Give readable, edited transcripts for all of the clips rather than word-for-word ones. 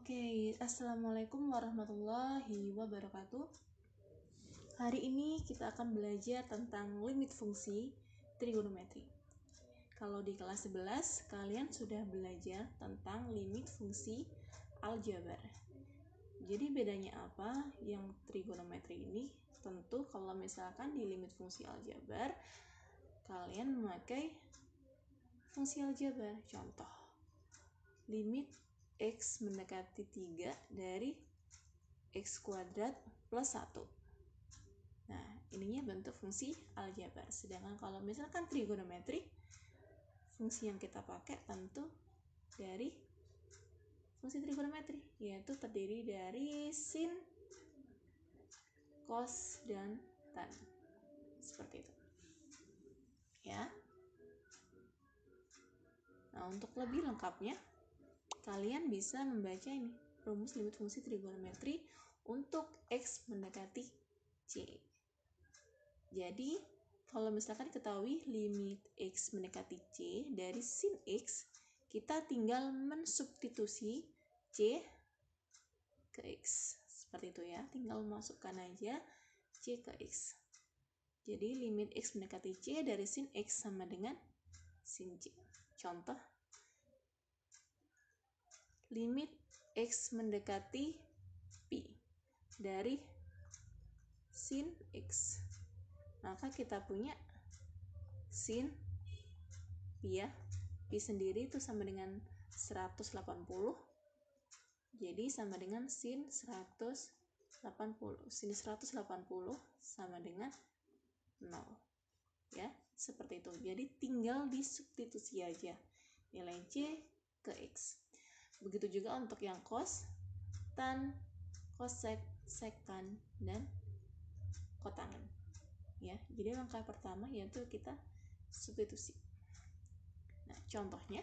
Oke, Assalamualaikum warahmatullahi wabarakatuh. Hari ini kita akan belajar tentang limit fungsi trigonometri. Kalau di kelas 11, kalian sudah belajar tentang limit fungsi aljabar. Jadi bedanya apa yang trigonometri ini? Tentu kalau misalkan di limit fungsi aljabar, kalian memakai fungsi aljabar. Contoh, limit X mendekati 3 dari X kuadrat plus 1. Nah, ininya bentuk fungsi aljabar. Sedangkan kalau misalkan trigonometri, fungsi yang kita pakai tentu dari fungsi trigonometri, yaitu terdiri dari sin, cos, dan tan. Seperti itu. Ya. Nah, untuk lebih lengkapnya, kalian bisa membaca ini, rumus limit fungsi trigonometri untuk X mendekati C. Jadi, kalau misalkan ketahui limit X mendekati C dari sin X, kita tinggal mensubstitusi C ke X. Seperti itu ya, tinggal masukkan aja C ke X. Jadi, limit X mendekati C dari sin X sama dengan sin C. Contoh, limit X mendekati Pi dari sin X. Maka kita punya sin Pi ya. Pi sendiri itu sama dengan 180. Jadi sama dengan sin 180. Sin 180 sama dengan 0. Ya, seperti itu. Jadi tinggal disubstitusi aja nilai C ke X. Begitu juga untuk yang cos, tan, cosec, sekan, dan kotangan. Ya, jadi langkah pertama yaitu kita substitusi. Nah, contohnya,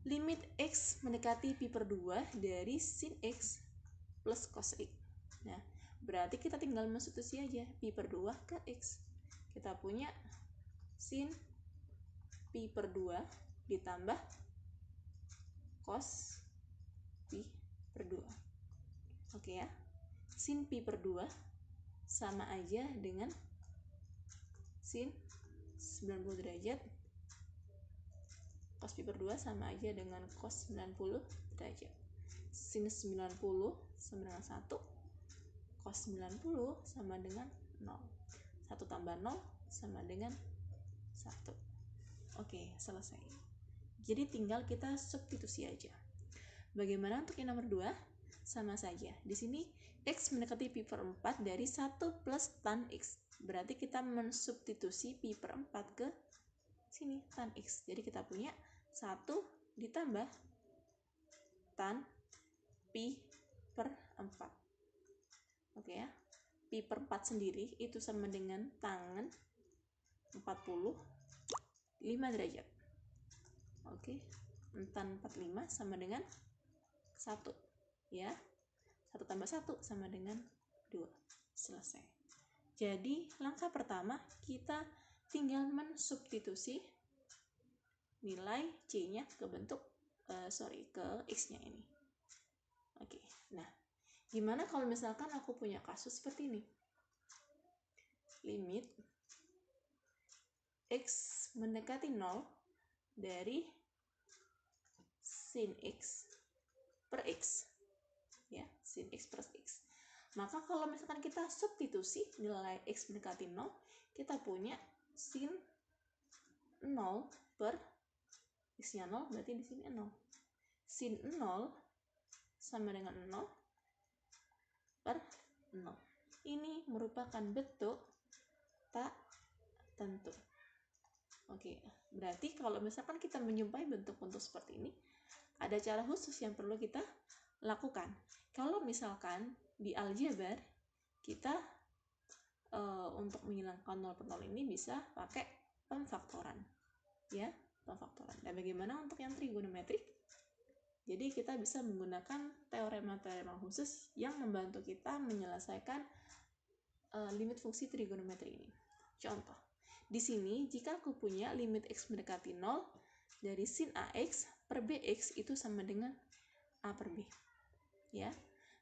limit X mendekati pi per 2 dari sin X plus cos X. Nah, berarti kita tinggal mensubstitusi aja pi per 2 ke X. Kita punya sin pi per 2 ditambah cos pi per 2. Oke ya. Sin pi per 2 sama aja dengan sin 90 derajat. Cos pi per 2 sama aja dengan cos 90 derajat. Sin 90 sama dengan 1. Cos 90 sama dengan 0. 1 tambah 0 sama dengan 1. Oke, selesai. Jadi tinggal kita substitusi aja. Bagaimana untuk yang nomor 2? Sama saja. Di sini X mendekati pi per 4 dari 1 plus tan X. Berarti kita mensubstitusi pi per 4 ke sini, tan X. Jadi kita punya 1 ditambah tan pi per 4. Oke ya. Pi per 4 sendiri itu sama dengan tangen 45 derajat. Oke. Tan 45 sama dengan 1. Ya. 1 tambah 1 sama dengan 2. Selesai. Jadi, langkah pertama kita tinggal mensubstitusi nilai C-nya ke bentuk ke X-nya ini. Oke. Nah, gimana kalau misalkan aku punya kasus seperti ini? Limit X mendekati 0 dari sin X per X. Ya, sin X per X. Maka kalau misalkan kita substitusi nilai X mendekati 0, kita punya sin 0 per X-nya 0, berarti di sini 0. Sin 0 sama dengan 0 per 0. Ini merupakan bentuk tak tentu. Oke, berarti kalau misalkan kita menjumpai bentuk-bentuk seperti ini, ada cara khusus yang perlu kita lakukan. Kalau misalkan di aljabar kita untuk menghilangkan 0 per 0 ini bisa pakai pemfaktoran. Ya, pemfaktoran. Dan bagaimana untuk yang trigonometri? Jadi kita bisa menggunakan teorema-teorema khusus yang membantu kita menyelesaikan limit fungsi trigonometri ini. Contoh, di sini jika aku punya limit X mendekati 0 dari sin AX per BX itu sama dengan A per B. Ya.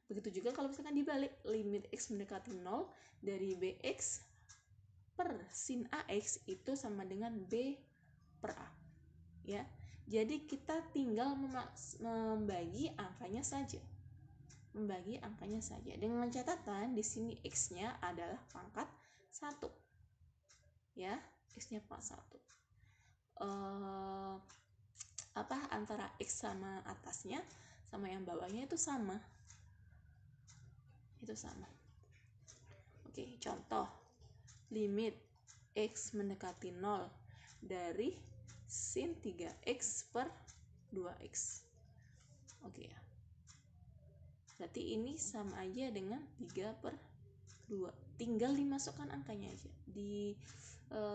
Begitu juga kalau misalkan dibalik, limit X mendekati 0 dari Bx per sin AX itu sama dengan B per A. Ya. Jadi kita tinggal membagi angkanya saja. Dengan catatan di sini X-nya adalah pangkat 1. Ya, X-nya pangkat 1. Antara X sama atasnya sama yang bawahnya itu sama. Oke, contoh limit X mendekati 0 dari sin 3X per 2X. Oke ya. Berarti ini sama aja dengan 3 per 2. Tinggal dimasukkan angkanya aja.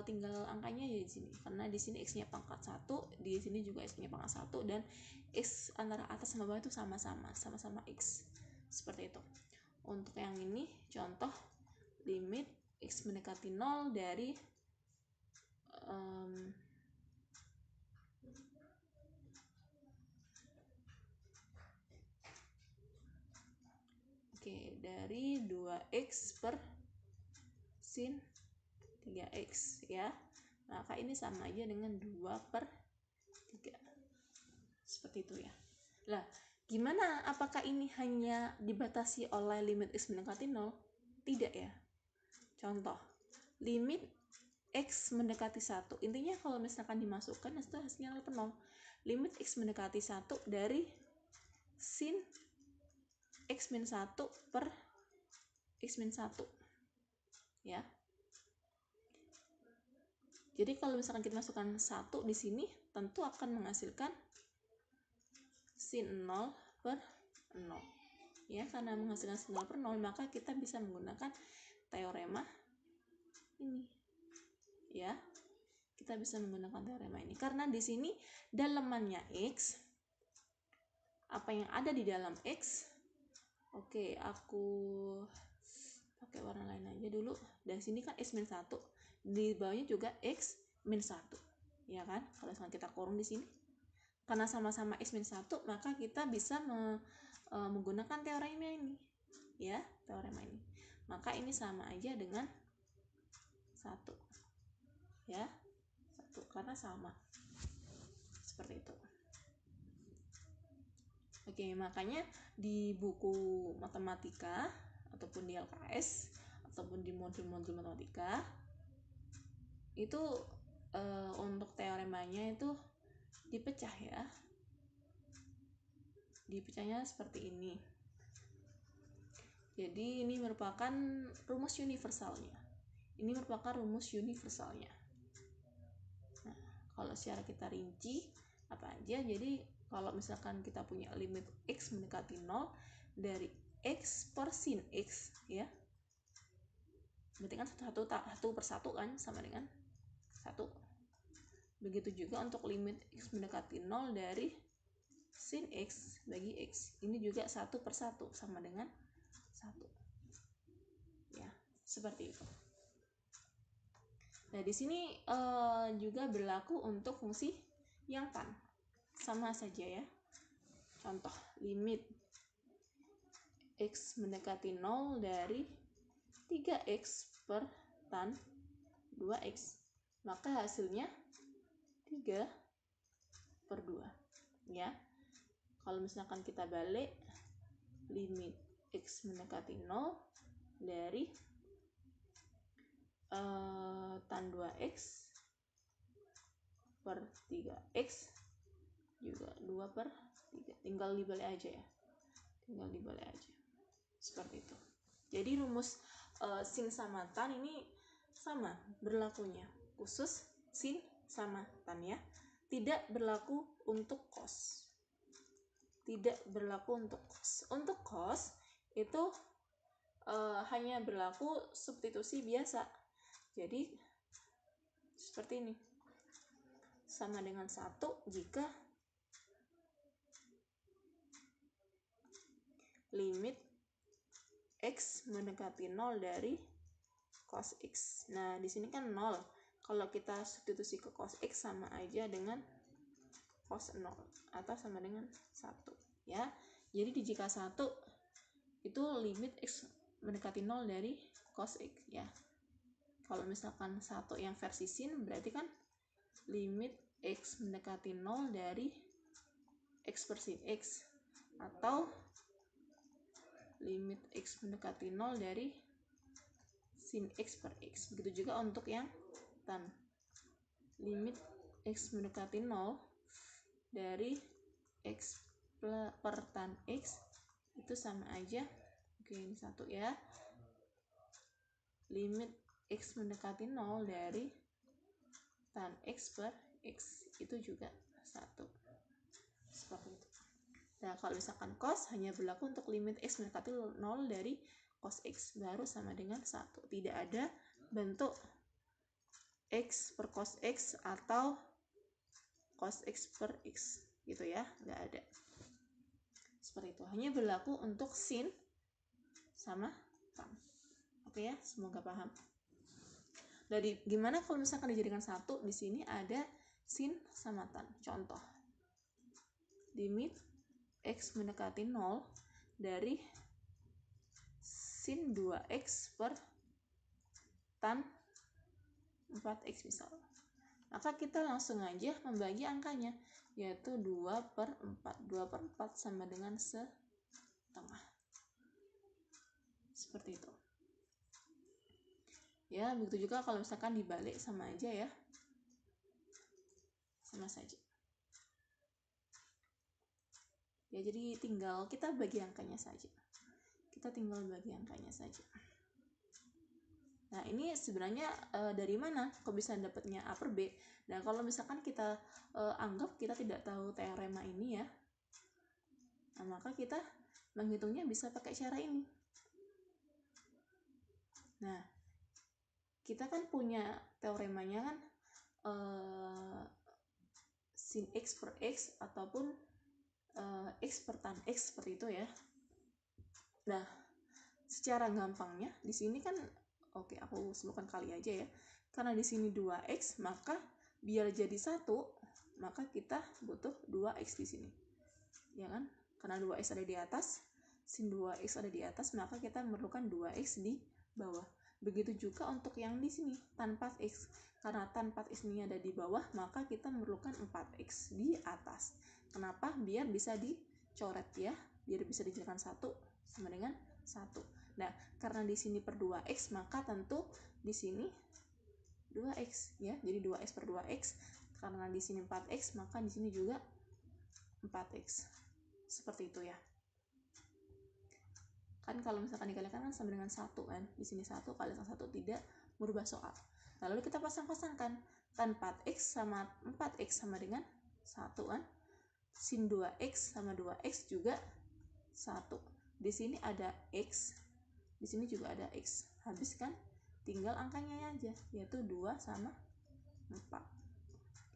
Tinggal angkanya aja di sini. Karena di sini X-nya pangkat 1, di sini juga X-nya pangkat 1, dan X antara atas sama bawah itu sama-sama X. Seperti itu. Untuk yang ini contoh limit X mendekati 0 dari dari 2X per sin 3X ya. Maka ini sama aja dengan 2 per 3. Seperti itu ya. Lah, gimana? Apakah ini hanya dibatasi oleh limit X mendekati 0? Tidak ya. Contoh, limit X mendekati 1. Intinya kalau misalkan dimasukkan, itu hasilnya 0. Limit X mendekati 1 dari sin X min 1 per X min 1. Ya. Jadi kalau misalkan kita masukkan 1 di sini, tentu akan menghasilkan sin 0 per 0. Ya, karena menghasilkan sin 0 per 0, maka kita bisa menggunakan teorema ini. Ya. Kita bisa menggunakan teorema ini karena di sini dalemannya X. Apa yang ada di dalam X? Oke, aku pakai warna lain aja dulu. Dan sini kan X min 1. Di bawahnya juga X min 1. Ya kan? Kalau misalkan kita kurung di sini. Karena sama-sama X min 1, maka kita bisa menggunakan teorema ini. Ya, teorema ini. Maka ini sama aja dengan 1. Ya, 1 karena sama. Seperti itu. Oke, makanya di buku matematika ataupun di LKS ataupun di modul-modul matematika itu untuk teoremanya itu dipecah ya. Dipecahnya seperti ini. Jadi ini merupakan rumus universalnya. Nah, kalau secara kita rinci apa aja? Jadi kalau misalkan kita punya limit X mendekati 0 dari X per sin X ya. Berarti kan satu per 1 kan sama dengan 1. Begitu juga untuk limit X mendekati 0 dari sin X bagi X. Ini juga 1 per 1 sama dengan 1. Ya, seperti itu. Nah, di sini juga berlaku untuk fungsi yang tan. Sama saja ya. Contoh, limit X mendekati 0 dari 3X per tan 2X. Maka hasilnya 3 per 2. Ya. Kalau misalkan kita balik, limit X mendekati 0 dari tan 2X per 3X juga 2 per 3. Tinggal dibalik aja ya. Seperti itu. Jadi rumus sin sama tan ini sama berlakunya. Khusus sin sama tan ya. Tidak berlaku untuk cos. Untuk cos itu hanya berlaku substitusi biasa. Jadi seperti ini. Sama dengan 1 jika limit X mendekati 0 dari cos X. Nah, di sini kan 0. Kalau kita substitusi ke cos X sama aja dengan cos 0 atau sama dengan 1 ya. Jadi di jika 1 itu limit X mendekati 0 dari cos X ya. Kalau misalkan 1 yang versi sin berarti kan limit X mendekati 0 dari X per sin X, atau limit X mendekati 0 dari sin X per X. Begitu juga untuk yang tan, limit X mendekati 0 dari X per tan X itu sama aja, oke ini 1 ya, limit X mendekati 0 dari tan X per X itu juga 1, seperti itu. Nah kalau misalkan cos hanya berlaku untuk limit X mendekati 0 dari cos X, baru sama dengan 1, tidak ada bentuk X per cos X atau cos X per X gitu ya, nggak ada. Seperti itu, hanya berlaku untuk sin sama tan. Oke ya, semoga paham. Dari gimana kalau misalkan dijadikan 1, di sini ada sin sama tan. Contoh, limit X mendekati 0 dari sin 2X per tan 4X misal. Maka kita langsung aja membagi angkanya, yaitu 2 per 4. 2 per 4 sama dengan setengah. Seperti itu. Ya, begitu juga kalau misalkan dibalik sama aja ya. Sama saja. Ya, jadi tinggal kita bagi angkanya saja. Kita tinggal bagi angkanya saja. Nah, ini sebenarnya dari mana kok bisa dapatnya A per B? Nah, kalau misalkan kita anggap kita tidak tahu teorema ini ya, nah, maka kita menghitungnya bisa pakai cara ini. Nah, kita kan punya teoremanya kan sin X per X ataupun X per tan X seperti itu ya. Nah, secara gampangnya di sini kan oke, aku sebutkan kali aja ya. Karena di sini 2X, maka biar jadi 1, maka kita butuh 2X di sini. Ya kan? Karena 2X ada di atas, sin 2X ada di atas, maka kita memerlukan 2X di bawah. Begitu juga untuk yang di sini, tan 4X. Karena tan 4X ini ada di bawah, maka kita memerlukan 4X di atas. Kenapa? Biar bisa dicoret ya, biar bisa dijadikan 1 sama dengan 1. Nah, karena di sini per 2X, maka tentu di sini 2X ya. Jadi 2X per 2X. Karena di sini 4X, maka di sini juga 4X. Seperti itu ya. Kan kalau misalkan dikalikan kan sama dengan 1 kan. Di sini 1 kali dengan 1 tidak merubah soal. Nah, lalu kita pasang-pasangkan. Tan 4X sama 4X sama dengan 1 kan. Sin 2X sama 2X juga 1. Di sini ada X, di sini juga ada X. Habis kan? Tinggal angkanya aja, yaitu 2 sama 4.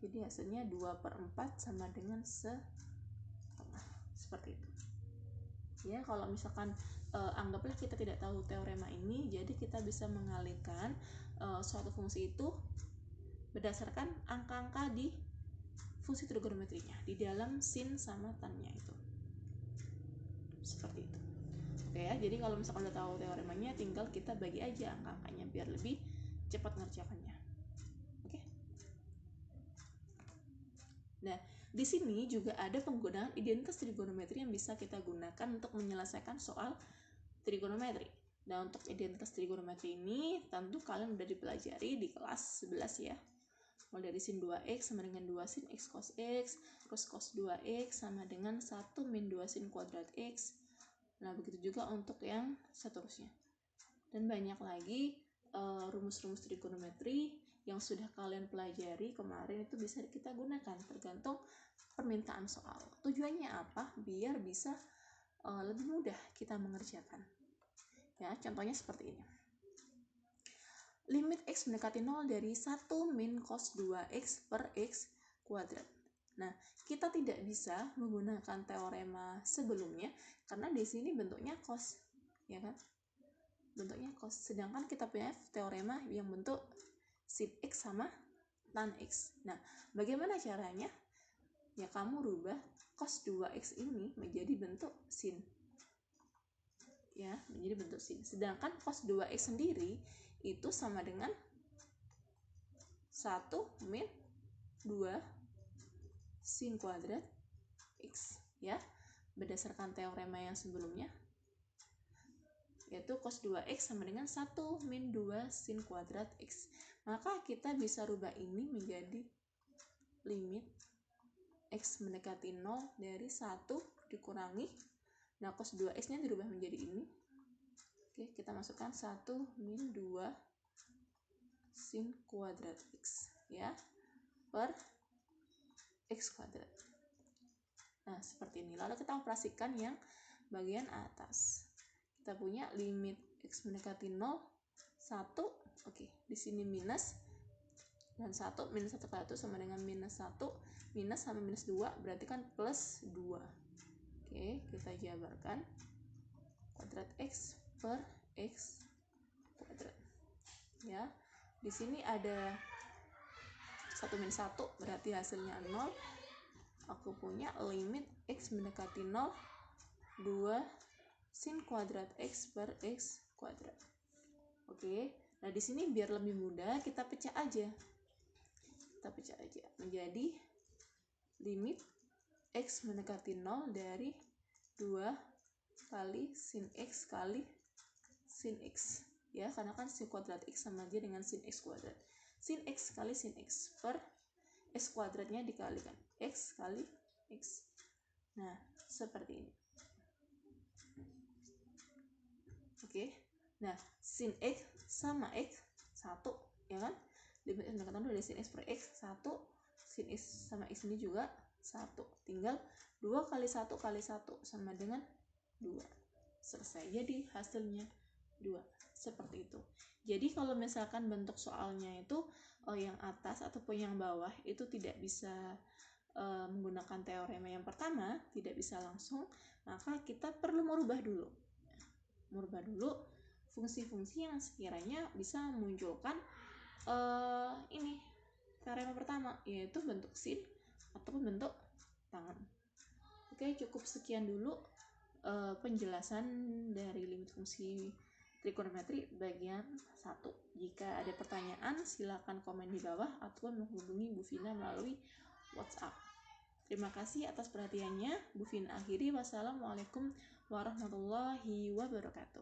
Jadi hasilnya 2 per 4 sama dengan setengah. Seperti itu. Ya, kalau misalkan anggaplah kita tidak tahu teorema ini, jadi kita bisa mengalihkan suatu fungsi itu berdasarkan angka-angka di fungsi trigonometrinya di dalam sin sama tan-nya itu. Seperti itu. Oke ya, jadi kalau misalkan udah tahu teoremanya, tinggal kita bagi aja angka-angkanya biar lebih cepat mengerjakannya. Oke. Nah, di sini juga ada penggunaan identitas trigonometri yang bisa kita gunakan untuk menyelesaikan soal trigonometri. Nah, untuk identitas trigonometri ini tentu kalian udah dipelajari di kelas 11 ya. Mulai dari sin 2x sama dengan 2 sin x cos x, terus cos 2x sama dengan 1 min 2 sin kuadrat x. Nah, begitu juga untuk yang seterusnya. Dan banyak lagi rumus-rumus trigonometri yang sudah kalian pelajari kemarin itu bisa kita gunakan tergantung permintaan soal. Tujuannya apa? Biar bisa lebih mudah kita mengerjakan. Ya, contohnya seperti ini. Limit X mendekati 0 dari 1 min cos 2X per X kuadrat. Nah, kita tidak bisa menggunakan teorema sebelumnya karena di sini bentuknya cos, ya kan? Bentuknya cos. Sedangkan kita punya teorema yang bentuk sin X sama tan X. Nah, bagaimana caranya? ya kamu rubah cos 2x ini menjadi bentuk sin. Ya, menjadi bentuk sin. Sedangkan cos 2x sendiri itu sama dengan 1 min 2 sin kuadrat x, ya. Berdasarkan teorema yang sebelumnya, yaitu cos 2x sama dengan 1 min 2 sin kuadrat x. Maka kita bisa rubah ini menjadi limit x mendekati 0 dari 1 dikurangi, nah cos 2x nya dirubah menjadi ini. Oke, kita masukkan 1 min 2 sin kuadrat x, ya, per x kuadrat. Nah, seperti ini. Lalu kita operasikan yang bagian atas. Kita punya limit x mendekati 0, 1, oke, di sini minus, dan 1, minus 1 kali 1 sama dengan minus 1, minus sama minus 2, berarti kan plus 2. Oke, kita jabarkan kuadrat x per x kuadrat. Ya, di sini ada 1 minus 1, berarti hasilnya 0. Aku punya limit x mendekati 0, 2 sin kuadrat x per x kuadrat. Oke, nah di sini biar lebih mudah kita pecah aja. Kita pecah aja menjadi limit x mendekati 0 dari 2 kali sin x kali sin x. Ya, karena kan sin kuadrat x sama aja dengan sin x kuadrat. Sin x kali sin x per x kuadratnya dikalikan x kali x. Nah, seperti ini. Oke. Nah, sin x sama x 1, ya kan? Limit x mendekati 0 dari sin x per x 1, sin x sama x ini juga 1. Tinggal 2 kali 1 kali 1 sama dengan 2. Selesai. Jadi hasilnya 2. Seperti itu. Jadi kalau misalkan bentuk soalnya itu yang atas ataupun yang bawah itu tidak bisa menggunakan teorema yang pertama, tidak bisa langsung, maka kita perlu merubah dulu fungsi-fungsi yang sekiranya bisa munculkan ini teorema pertama, yaitu bentuk sin ataupun bentuk tangan. Oke, cukup sekian dulu penjelasan dari limit fungsi trigonometri bagian 1. Jika ada pertanyaan, silakan komen di bawah atau menghubungi Bu Vina melalui WhatsApp. Terima kasih atas perhatiannya. Bu Vina akhiri. Wassalamualaikum warahmatullahi wabarakatuh.